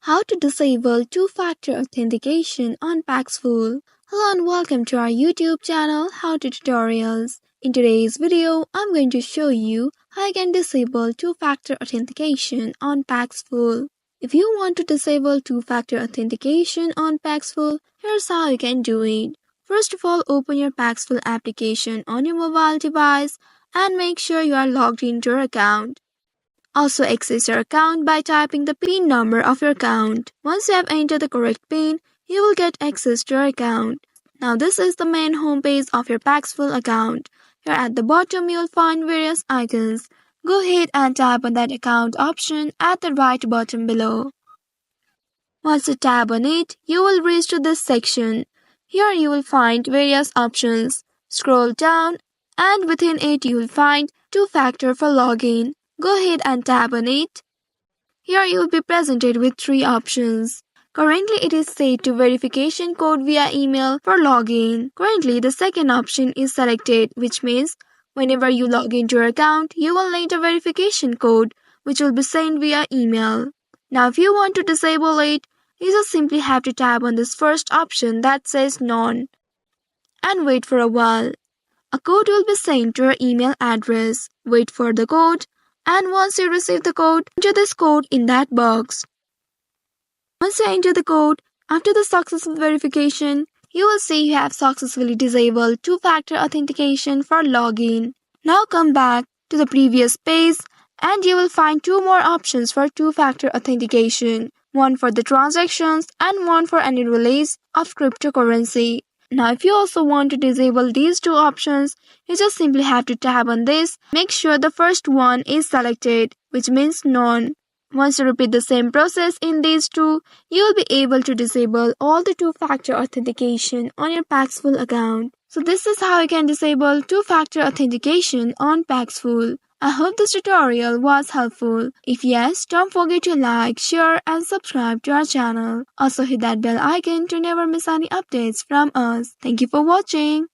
How to disable two-factor authentication on Paxful. Hello and welcome to our YouTube channel How to Tutorials. In today's video, I'm going to show you how you can disable two-factor authentication on Paxful. If you want to disable two-factor authentication on Paxful, here's how you can do it. First of all, open your Paxful application on your mobile device and make sure you are logged into your account. Also access your account by typing the PIN number of your account. Once you have entered the correct PIN, you will get access to your account. Now this is the main homepage of your Paxful account. Here at the bottom you will find various icons. Go ahead and tap on that account option at the right bottom below. Once you tap on it, you will reach to this section. Here you will find various options. Scroll down and within it you will find two-factor for login. Go ahead and tap on it. Here you will be presented with three options. Currently it is set to verification code via email for login. Currently the second option is selected, which means whenever you log into your account, you will need a verification code which will be sent via email. Now if you want to disable it, you just simply have to tap on this first option that says none and wait for a while. A code will be sent to your email address. Wait for the code. And once you receive the code, enter this code in that box. Once you enter the code, after the successful verification, you will see you have successfully disabled two-factor authentication for login. Now come back to the previous page and you will find two more options for two-factor authentication. One for the transactions and one for any release of cryptocurrency. Now if you also want to disable these two options, you just simply have to tap on this. Make sure the first one is selected, which means none. Once you repeat the same process in these two, you will be able to disable all the two-factor authentication on your Paxful account. So this is how you can disable two-factor authentication on Paxful. I hope this tutorial was helpful. If yes, don't forget to like, share and subscribe to our channel. Also hit that bell icon to never miss any updates from us. Thank you for watching.